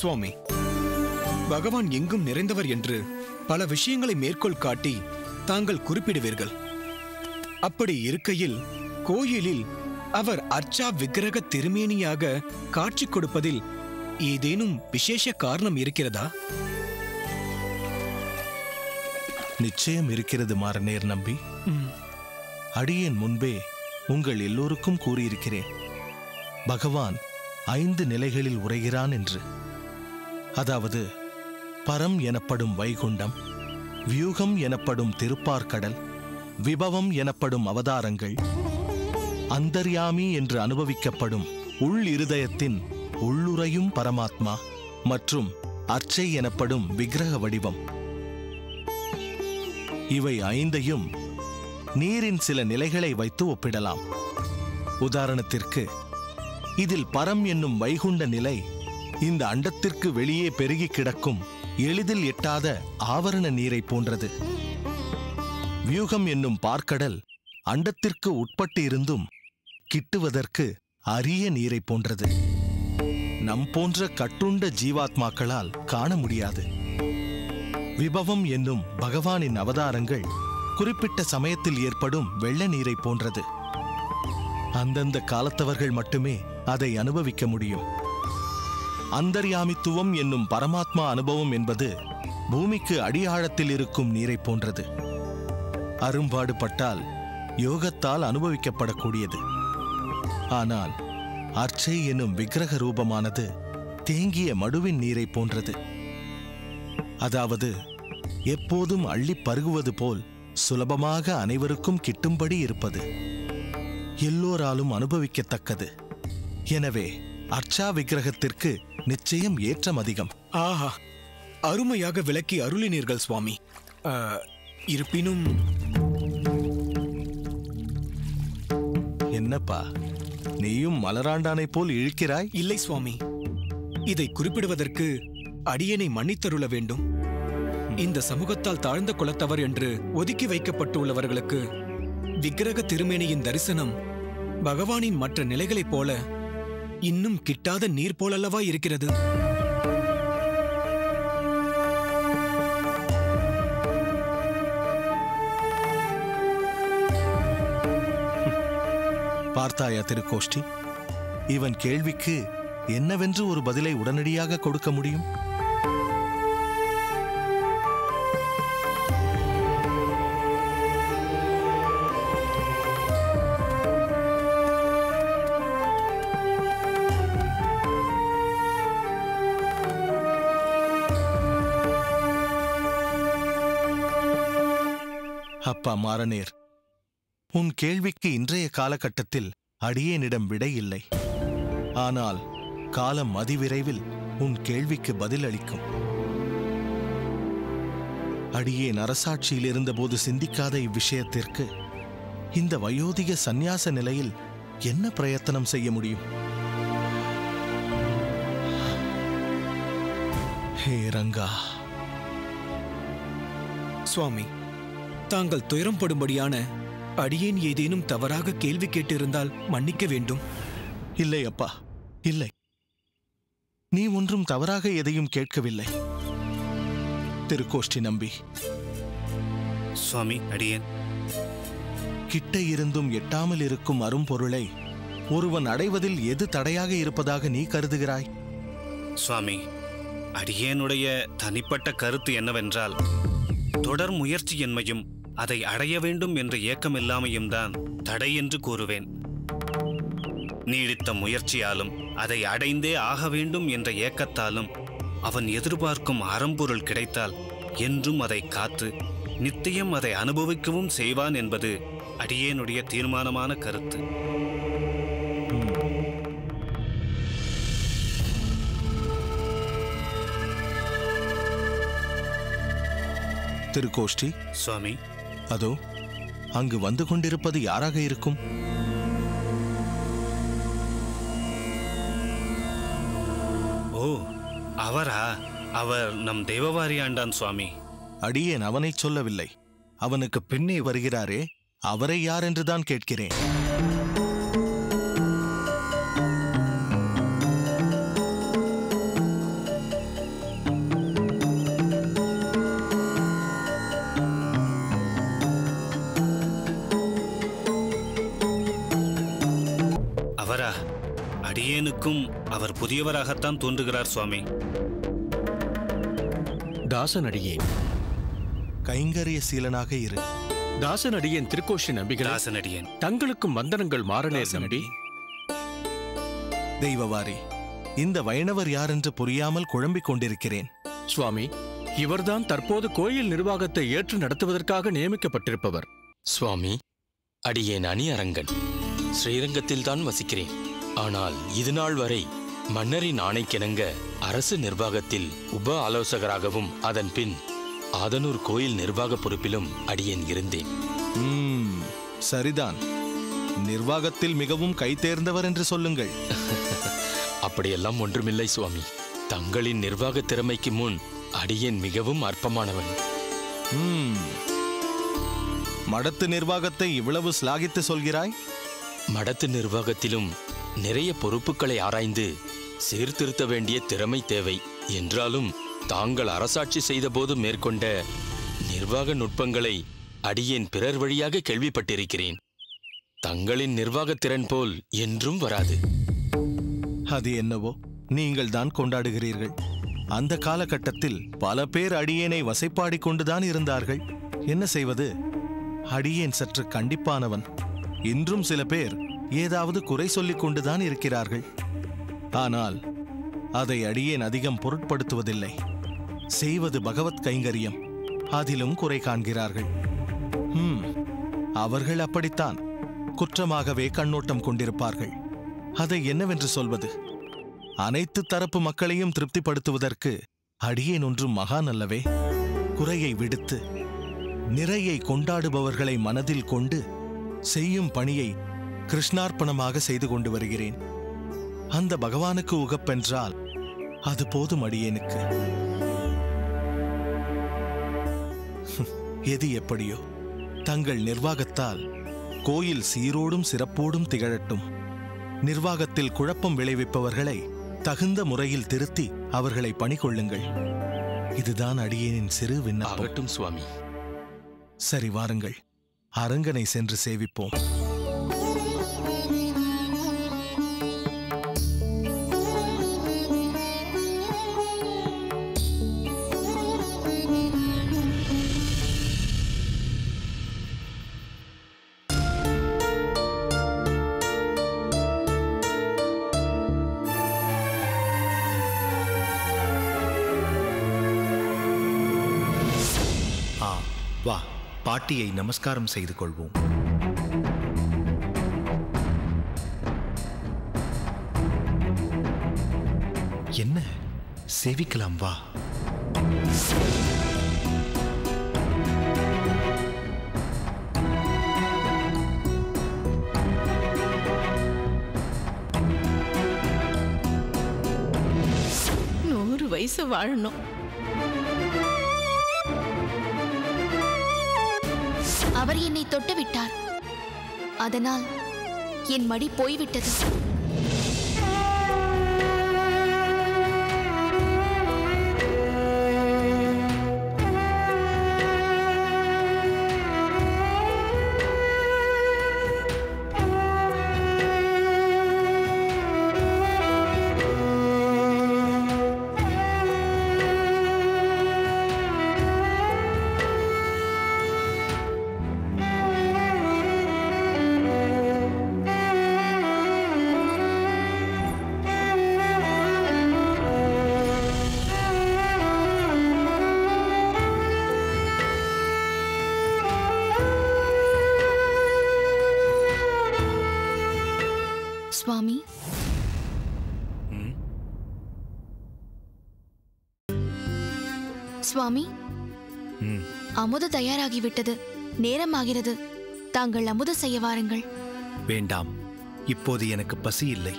சுவாமி, பகவான் எங்கும் நிறைந்தவர் என்று பல விஷயங்களை மேற்கோள் காட்டி தாங்கள் குறிப்பிடுவீர்கள். அப்படி இருக்கையில் கோயிலில் அவர் அர்ச்சா விக்கிரக திருமேனியாக காட்சி கொடுப்பதில் ஏதேனும் விசேஷ காரணம் இருக்கிறதா? நிச்சயம் இருக்கிறது மாறனேர் நம்பி. அடியேன் முன்பே உங்கள் எல்லோருக்கும் கூறியிருக்கிறேன், பகவான் 5 நிலைகளில் உரைகிறான் என்று. அதாவது பரம் எனப்படும் வைகுண்டம், வியூகம் எனப்படும் திருப்பார்கடல், விபவம் எனப்படும் அவதாரங்கள், அந்தர்யாமி என்று அனுபவிக்கப்படும் உள் இருதயத்தின் உள்ளுரையும் பரமாத்மா மற்றும் அர்ச்சை எனப்படும் விக்கிரக வடிவம். இவை 5ஐயும் நீரின் சில நிலைகளை வைத்து ஒப்பிடலாம். உதாரணத்திற்கு, இதில் பரம் என்னும் வைகுண்ட நிலை இந்த அண்டத்திற்கு வெளியே பெருகி கிடக்கும் எளிதில் எட்டாத ஆவரண நீரை போன்றது. வியூகம் என்னும் பார்க்கடல் அண்டத்திற்கு உட்பட்டு இருந்தும் கிட்டுவதற்கு அரிய நீரை போன்றது. நம் போன்ற கட்டுண்ட ஜீவாத்மாக்களால் காண முடியாது. விபவம் என்னும் பகவானின் அவதாரங்கள் குறிப்பிட்ட சமயத்தில் ஏற்படும் வெள்ள நீரை போன்றது. அந்தந்த காலத்தவர்கள் மட்டுமே அதை அனுபவிக்க முடியும். அந்தர்யாமித்துவம் என்னும் பரமாத்மா அனுபவம் என்பது பூமிக்கு அடியாழத்தில் இருக்கும் நீரை போன்றது. அரும்பாடுபட்டால் யோகத்தால் அனுபவிக்கப்படக்கூடியது. ஆனால் அர்ச்சை என்னும் விக்கிரக ரூபமானது தேங்கிய மடுவின் நீரை போன்றது. அதாவது எப்போதும் அள்ளி பருகுவது போல் சுலபமாக அனைவருக்கும் கிட்டும்படி இருப்பது, எல்லோராலும் அனுபவிக்கத்தக்கது. எனவே அர்ச்சா விக்கிரகத்திற்கு நிச்சயம் ஏற்றம் அதிகம். ஆஹா, அருமையாக விளக்கி அருளினீர்கள் சுவாமி. இருப்பினும் என்னப்பா, நீயும் மலராண்டானை போல் இழுக்கிறாய்? இல்லை சுவாமி, இதை குறிப்பிடுவதற்கு அடியனை மன்னித்தருள வேண்டும். இந்த சமூகத்தால் தாழ்ந்த குலத்தவர் என்று ஒதுக்கி வைக்கப்பட்டுள்ளவர்களுக்கு விக்கிரக திருமேனியின் தரிசனம் பகவானின் மற்ற நிலைகளைப் போல இன்னும் கிட்டாத நீர் போலல்லவா இருக்கிறது? பார்த்தாயா திருக்கோஷ்டி, இவன் கேள்விக்கு என்னவென்று ஒரு பதிலை உடனடியாக கொடுக்க முடியும்? அப்பா மாறனேர், உன் கேள்விக்கு இன்றைய காலகட்டத்தில் அடியேனிடம் விடை இல்லை. ஆனால் காலம் அதிவிரைவில் உன் கேள்விக்கு பதில் அளிக்கும். அடியேன் அரசாட்சியில் இருந்தபோது சிந்திக்காத இவ்விஷயத்திற்கு இந்த வயோதிக சந்நியாச நிலையில் என்ன பிரயத்தனம் செய்ய முடியும்? ஹே ரங்கா. சுவாமி, தாங்கள் துயரம் படும்படியான அடியேன் ஏதேனும் தவறாக கேள்வி கேட்டிருந்தால் மன்னிக்க வேண்டும். இல்லை அப்பா, இல்லை. நீ ஒன்றும் தவறாக எதையும் கேட்கவில்லை. திருக்கோஷ்டி நம்பி. சுவாமி, அடியேன். கிட்ட இருந்தும் எட்டாமல் இருக்கும் அரும்பொருளை ஒருவன் அடைவதில் எது தடையாக இருப்பதாக நீ கருதுகிறாய்? சுவாமி, அடியேனுடைய தனிப்பட்ட கருத்து என்னவென்றால், தொடர் முயற்சி என்மையும் அதை அடைய வேண்டும் என்ற ஏக்கமில்லாமையும் தான் தடை என்று கூறுவேன். நீடித்த முயற்சியாலும் அதை அடைந்தே ஆக வேண்டும் என்ற ஏக்கத்தாலும் அவன் எதிர்பார்க்கும் அறம்பொருள் கிடைத்தால் என்றும் அதை காத்து நித்தியம் அதை அனுபவிக்கவும் செய்வான் என்பது அடியேனுடைய தீர்மானமான கருத்து. திருக்கோஷ்டி. சுவாமி, அதோ அங்கு வந்து கொண்டிருப்பது யாராக இருக்கும்? ஓ, அவரா? அவர் நம் தேவவாரியாண்டான் சுவாமி. அடியேன் அவனை சொல்லவில்லை. அவனுக்கு பின்னே வருகிறாரே, அவரை யார் என்றுதான் கேட்கிறேன். எனக்கும் அவர் புதியவராகத்தான் தோன்றுகிறார் சுவாமி. தாசனடியேன். கைங்கரிய சீலனாக இரு. தாசனடியேன் திருக்கோஷி நம்பிகள். தாசனடியேன். தங்களுக்கும் வந்தனங்கள் மாறனேர் நம்பி. தெய்வவாரி, இந்த வைணவர் யார் என்று புரியாமல் குழம்பிக் கொண்டிருக்கிறேன். சுவாமி, இவர்தான் தற்போது கோயில் நிர்வாகத்தை ஏற்று நடத்துவதற்காக நியமிக்கப்பட்டிருப்பவர். சுவாமி, அடியேன் அணி அரங்கன். ஸ்ரீரங்கத்தில்தான் வசிக்கிறேன். ஆனால் இதுநாள் வரை மன்னரின் ஆணைக்கிணங்க அரசு நிர்வாகத்தில் உப ஆலோசகராகவும் அதன் பின் ஆதனூர் கோயில் நிர்வாக பொறுப்பிலும் அடியேன் இருந்தேன். சரிதான். நிர்வாகத்தில் மிகவும் கைதேர்ந்தவர் என்று சொல்லுங்கள். அப்படியெல்லாம் ஒன்றுமில்லை சுவாமி. தங்களின் நிர்வாக திறமைக்கு முன் அடியேன் மிகவும் அற்பமானவன். மடத்து நிர்வாகத்தை இவ்வளவு சிலாகித்து சொல்கிறாய்? மடத்து நிர்வாகத்திலும் நிறைய பொறுப்புகளை ஆராய்ந்து சீர்திருத்த வேண்டிய திறமை தேவை. என்றாலும் தாங்கள் அரசாட்சி செய்தபோது மேற்கொண்ட நிர்வாக நுட்பங்களை அடியேன் பிறர் வழியாக கேள்விப்பட்டிருக்கிறேன். தங்களின் நிர்வாகத் திறன் போல் என்றும் வராது. அது என்னவோ, நீங்கள் தான் கொண்டாடுகிறீர்கள். அந்த காலகட்டத்தில் பல பேர் அடியேனை வசைப்பாடிக் கொண்டுதான் இருந்தார்கள். என்ன செய்வது? அடியேன் சற்று கண்டிப்பானவன். இன்றும் சில பேர் ஏதாவது குறை சொல்லிக் கொண்டுதான் இருக்கிறார்கள். ஆனால் அதை அடியேன் அதிகம் பொருட்படுத்துவதில்லை. செய்வது பகவத் கைங்கரியம், அதிலும் குறை காண்கிறார்கள். அவர்கள் அப்படித்தான் குற்றமாகவே கண்ணோட்டம் கொண்டிருப்பார்கள். அதை என்னவென்று சொல்வது? அனைத்து தரப்பு மக்களையும் திருப்திப்படுத்துவதற்கு அடியேன் ஒன்றும் மகான் அல்லவே. குறையை விடுத்து நிறையை கொண்டாடுபவர்களை மனதில் கொண்டு செய்யும் பணியை கிருஷ்ணார்ப்பணமாக செய்து கொண்டு வருகிறேன். அந்த பகவானுக்கு உகப்பென்றால் அது போதும் அடியேனுக்கு. எது எப்படியோ, தங்கள் நிர்வாகத்தால் கோயில் சீரோடும் சிறப்போடும் திகழட்டும். நிர்வாகத்தில் குழப்பம் விளைவிப்பவர்களை தகுந்த முறையில் திருத்தி அவர்களை பணிகொள்ளுங்கள். இதுதான் அடியேனின் சிறு விண்ணப்பம். ஆகட்டும் சுவாமி. சரி, வாருங்கள், அரங்கனை சென்று சேவிப்போம். வா, பாட்டியை நமஸ்காரம் செய்து கொள்வோம். என்ன, சேவிக்கலாம் வா. நூறு வயசு வாழணும். அவர் என்னை தொட்டு விட்டார். அதனால் என் மடி போய்விட்டது. சுவாமி, சுவாமி, அமுது தயாராகிவிட்டது. நேரமாகிறது. தாங்கள் அமுது செய்ய வாருங்கள். வேண்டாம், இப்போது எனக்கு பசி இல்லை.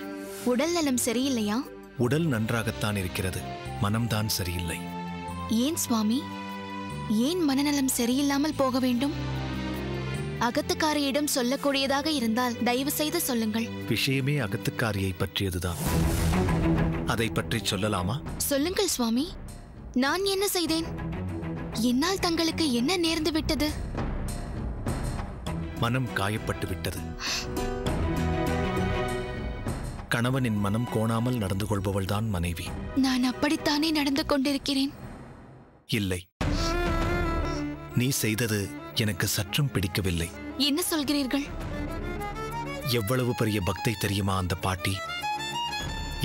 உடல் நலம் சரியில்லையா? உடல் நன்றாகத்தான் இருக்கிறது, மனம்தான் சரியில்லை. ஏன் சுவாமி? ஏன் மனநலம் சரியில்லாமல் போக வேண்டும்? அகத்துக்காரியிடம் சொல்லக்கூடியதாக இருந்தால் தயவு செய்து சொல்லுங்கள். விஷயமே அகத்துக்காரியை பற்றியதுதான். அதை பற்றி சொல்லலாமா? சொல்லுங்கள் சுவாமி. நான் என்ன செய்தேன்? என்னால் தங்களுக்கு என்ன நேர்ந்து விட்டது? மனம் காயப்பட்டு விட்டது. கணவனின் மனம் கோணாமல் நடந்து கொள்பவள்தான் மனைவி. நான் அப்படித்தானே நடந்து கொண்டிருக்கிறேன். இல்லை, நீ செய்தது எனக்கு சற்றும் பிடிக்கவில்லை. என்ன சொல்கிறீர்கள்? எவ்வளவு பெரிய பக்தை தெரியுமா அந்த பாட்டி?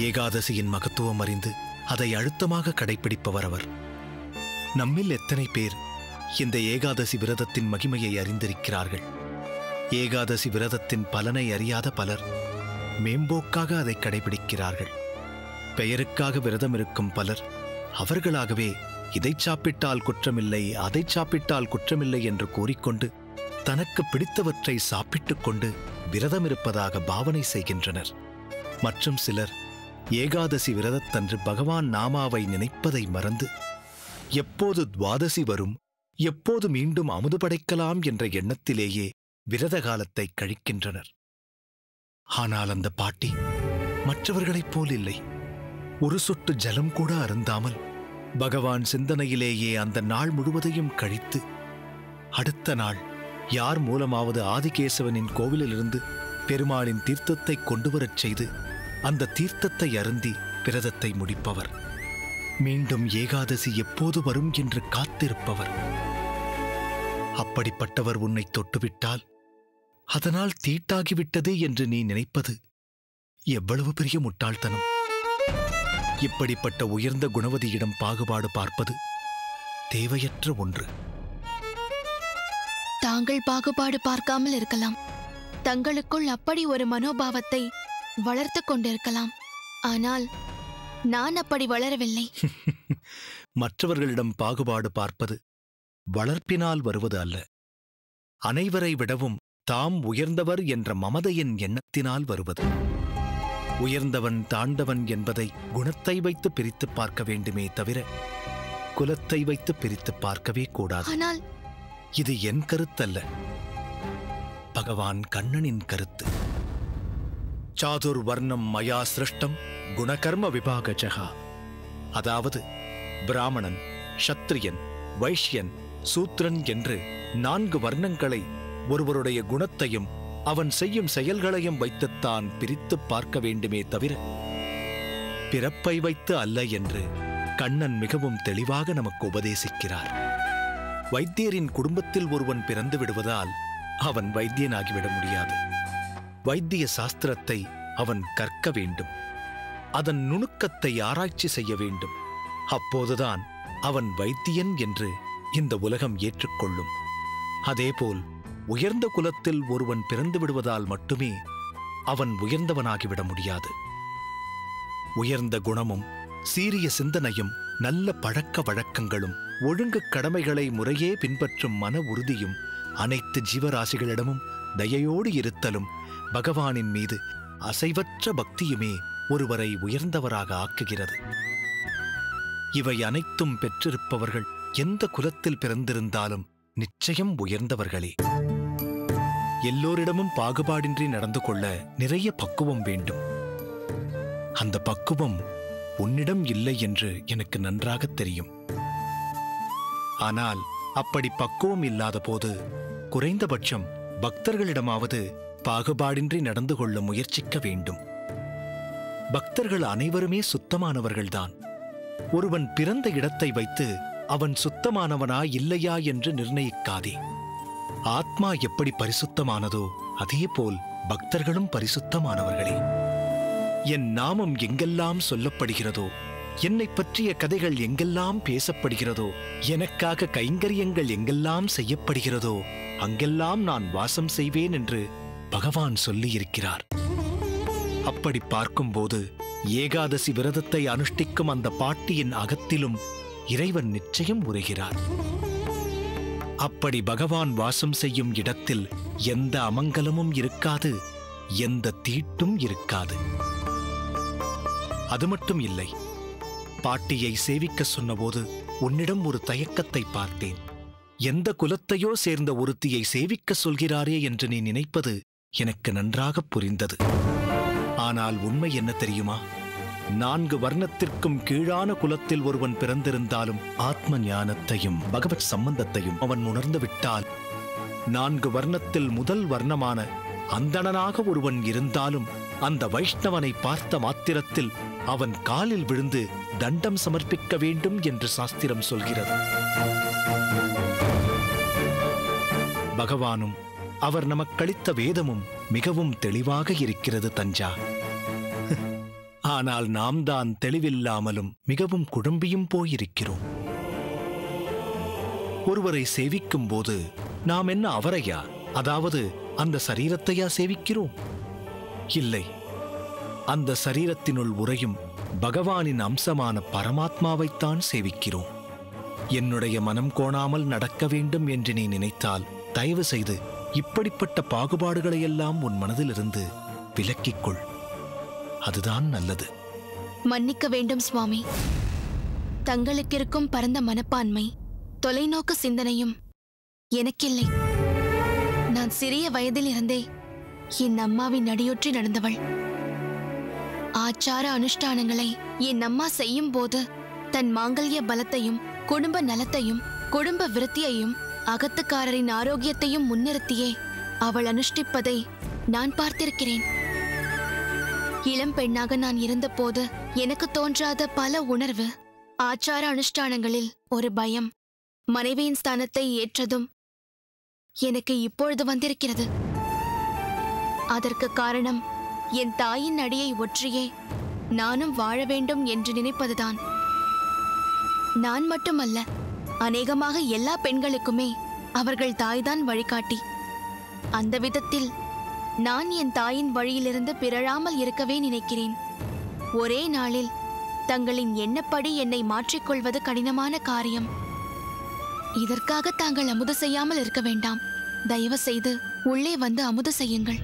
ஏகாதசியின் மகத்துவம் அறிந்து அதை அழுத்தமாக கடைப்பிடிப்பவர் அவர். நம்மில் எத்தனை பேர் இந்த ஏகாதசி விரதத்தின் மகிமையை அறிந்திருக்கிறார்கள்? ஏகாதசி விரதத்தின் பலனை அறியாத பலர் மேம்போக்காக அதை கடைபிடிக்கிறார்கள். பெயருக்காக விரதம் இருக்கும் பலர் அவர்களாகவே இதை சாப்பிட்டால் குற்றமில்லை, அதை சாப்பிட்டால் குற்றமில்லை என்று கூறிக்கொண்டு தனக்கு பிடித்தவற்றை சாப்பிட்டுக் கொண்டு விரதம் இருப்பதாக பாவனை செய்கின்றனர். மற்றும் சிலர் ஏகாதசி விரதத்தன்று பகவான் நாமாவை நினைப்பதை மறந்து எப்போது துவாதசி வரும், எப்போது மீண்டும் அமுது படைக்கலாம் என்ற எண்ணத்திலேயே விரத காலத்தை கழிக்கின்றனர். ஆனால் அந்த பாட்டி மற்றவர்களைப் போல் இல்லை. ஒரு சொட்டு ஜலம் கூட அருந்தாமல் பகவான் சிந்தனையிலேயே அந்த நாள் முழுவதையும் கழித்து அடுத்த நாள் யார் மூலமாவது ஆதிகேசவனின் கோவிலிலிருந்து பெருமாளின் தீர்த்தத்தை கொண்டு வரச் செய்து அந்த தீர்த்தத்தை அருந்தி விரதத்தை முடிப்பவர். மீண்டும் ஏகாதசி எப்போது வரும் என்று காத்திருப்பவர். அப்படிப்பட்டவர் உன்னை தொட்டுவிட்டால் அதனால் தீட்டாகிவிட்டது என்று நீ நினைப்பது எவ்வளவு பெரிய முட்டாள்தனம்! இப்படிப்பட்ட உயர்ந்த குணவதியிடம் பாகுபாடு பார்ப்பது தேவையற்ற ஒன்று. தாங்கள் பாகுபாடு பார்க்காமல் இருக்கலாம். தங்களுக்குள் அப்படி ஒரு மனோபாவத்தை வளர்த்து கொண்டிருக்கலாம். ஆனால் நான் அப்படி வளரவில்லை. மற்றவர்களிடம் பாகுபாடு பார்ப்பது வளர்ப்பினால் வருவது அல்ல, அனைவரை விடவும் தாம் உயர்ந்தவர் என்ற மமதையின் எண்ணத்தினால் வருவது. உயர்ந்தவன் தாண்டவன் என்பதை குணத்தை வைத்து பிரித்து பார்க்க வேண்டுமே தவிர குலத்தை வைத்து பிரித்து பார்க்கவே கூடாது. ஆனால் இது என் கருத்தல்ல, பகவான் கண்ணனின் கருத்து. சாதுர் வர்ணம் மயா சிருஷ்டம் குணகர்ம விபாகஜகா. அதாவது பிராமணன், சத்திரியன், வைஷ்யன், சூத்ரன் என்று 4 வர்ணங்களை ஒருவருடைய குணத்தையும் அவன் செய்யும் செயல்களையும் வைத்துத்தான் பிரித்து பார்க்க வேண்டுமே தவிர பிறப்பை வைத்து அல்ல என்று கண்ணன் மிகவும் தெளிவாக நமக்கு உபதேசிக்கிறார். வைத்தியரின் குடும்பத்தில் ஒருவன் பிறந்து விடுவதால் அவன் வைத்தியனாகிவிட முடியாது. வைத்திய சாஸ்திரத்தை அவன் கற்க வேண்டும், அதன் நுணுக்கத்தை ஆராய்ச்சி செய்ய வேண்டும். அப்போதுதான் அவன் வைத்தியன் என்று இந்த உலகம் ஏற்றுக்கொள்ளும். அதேபோல் உயர்ந்த குலத்தில் ஒருவன் பிறந்து விடுவதால் மட்டுமே அவன் உயர்ந்தவனாகிவிட முடியாது. உயர்ந்த குணமும் சீரிய சிந்தனையும் நல்ல பழக்க வழக்கங்களும் ஒழுங்கு கடமைகளை முறையே பின்பற்றும் மன உறுதியும் அனைத்து ஜீவராசிகளிடமும் தயையோடு இருத்தலும் பகவானின் மீது அசைவற்ற பக்தியுமே ஒருவரை உயர்ந்தவராக ஆக்குகிறது. இவை அனைத்தும் பெற்றிருப்பவர்கள் எந்த குலத்தில் பிறந்திருந்தாலும் நிச்சயம் உயர்ந்தவர்களே. எல்லோரிடமும் பாகுபாடின்றி நடந்து கொள்ள நிறைய பக்குவம் வேண்டும். அந்த பக்குவம் உன்னிடம் இல்லை என்று எனக்கு நன்றாக தெரியும். ஆனால் அப்படி பக்குவம் இல்லாத போது குறைந்தபட்சம் பக்தர்களிடமாவது பாகுபாடின்றி நடந்து கொள்ள முயற்சிக்க வேண்டும். பக்தர்கள் அனைவருமே சுத்தமானவர்கள்தான். ஒருவன் பிறந்த இடத்தை வைத்து அவன் சுத்தமானவனா இல்லையா என்று நிர்ணயிக்காதே. ஆத்மா எப்படி பரிசுத்தமானதோ அதேபோல் பக்தர்களும் பரிசுத்தமானவர்களே. என் நாமம் எங்கெல்லாம் சொல்லப்படுகிறதோ, என்னை பற்றிய கதைகள் எங்கெல்லாம் பேசப்படுகிறதோ, எனக்காக கைங்கரியங்கள் எங்கெல்லாம் செய்யப்படுகிறதோ அங்கெல்லாம் நான் வாசம் செய்வேன் என்று பகவான் சொல்லியிருக்கிறார். அப்படி பார்க்கும்போது ஏகாதசி விரதத்தை அனுஷ்டிக்கும் அந்த பாட்டியின் அகத்திலும் இறைவன் நிச்சயம் உரைகிறார். அப்படி பகவான் வாசம் செய்யும் இடத்தில் எந்த அமங்கலமும் இருக்காது, எந்த தீட்டும் இருக்காது. அது மட்டும் இல்லை, பாட்டியை சேவிக்க சொன்னபோது உன்னிடம் ஒரு தயக்கத்தை பார்த்தேன். எந்த குலத்தையோ சேர்ந்த ஒருத்தியை சேவிக்க சொல்கிறாரே என்று நீ நினைப்பது எனக்கு நன்றாக புரிந்தது. ஆனால் உண்மை என்ன தெரியுமா? 4 வர்ணத்திற்கும் கீழான குலத்தில் ஒருவன் பிறந்திருந்தாலும் ஆத்ம ஞானத்தையும் பகவத் சம்பந்தத்தையும் அவன் உணர்ந்து விட்டால், 4 வர்ணத்தில் முதல் வர்ணமான அந்தணனாக ஒருவன் இருந்தாலும் அந்த வைஷ்ணவனை பார்த்த மாத்திரத்தில் அவன் காலில் விழுந்து தண்டம் சமர்ப்பிக்க வேண்டும் என்று சாஸ்திரம் சொல்கிறது. பகவானும் அவர் நமக்களித்த வேதமும் மிகவும் தெளிவாக இருக்கிறது தஞ்சா. ஆனால் நாம் தான் தெளிவில்லாமலும் மிகவும் குழம்பியும் போயிருக்கிறோம். ஒருவரை சேவிக்கும் போது நாம் என்ன அவரையா, அதாவது அந்த சரீரத்தையா சேவிக்கிறோம்? இல்லை, அந்த சரீரத்தினுள் உறையும் பகவானின் அம்சமான பரமாத்மாவைத்தான் சேவிக்கிறோம். என்னுடைய மனம் கோணாமல் நடக்க வேண்டும் என்று நீ நினைத்தால் தயவு செய்து இப்படிப்பட்ட பாகுபாடுகளையெல்லாம் உன் மனதிலிருந்து விலக்கிக் கொள். அதுதான் நல்லது. மன்னிக்க வேண்டும் சுவாமி. தங்களுக்கு இருக்கும் பரந்த மனப்பான்மை, தொலைநோக்கு சிந்தனையும் எனக்கில்லை. நான் சிறிய வயதில் இருந்தே என் அம்மாவின் அடியொற்றி நடந்தவள். ஆச்சார அனுஷ்டானங்களை என் அம்மா செய்யும் போது தன் மாங்கல்ய பலத்தையும் குடும்ப நலத்தையும் குடும்ப விருத்தியையும் அகத்துக்காரரின் ஆரோக்கியத்தையும் முன்னிறுத்தியே அவள் அனுஷ்டிப்பதை நான் பார்த்திருக்கிறேன். இளம் பெண்ணாக நான் இருந்தபோது எனக்கு தோன்றாத பல உணர்வு, ஆச்சார அனுஷ்டானங்களில் ஒரு பயம், மனைவியின் ஸ்தானத்தை ஏற்றதும் எனக்கு இப்பொழுது வந்திருக்கிறது. அதற்கு காரணம் என் தாயின் அடியை ஒற்றியே நானும் வாழ வேண்டும் என்று நினைப்பதுதான். நான் மட்டுமல்ல, அநேகமாக எல்லா பெண்களுக்குமே அவர்கள் தாய்தான் வழிகாட்டி. அந்த விதத்தில் நான் என் தாயின் வழியிலிருந்து பிறழாமல் இருக்கவே நினைக்கிறேன். ஒரே நாளில் தங்களின் எண்ணப்படி என்னை மாற்றிக்கொள்வது கடினமான காரியம். இதற்காக தாங்கள் அமுது செய்யாமல் இருக்க வேண்டாம். தயவு செய்து உள்ளே வந்து அமுது செய்யுங்கள்.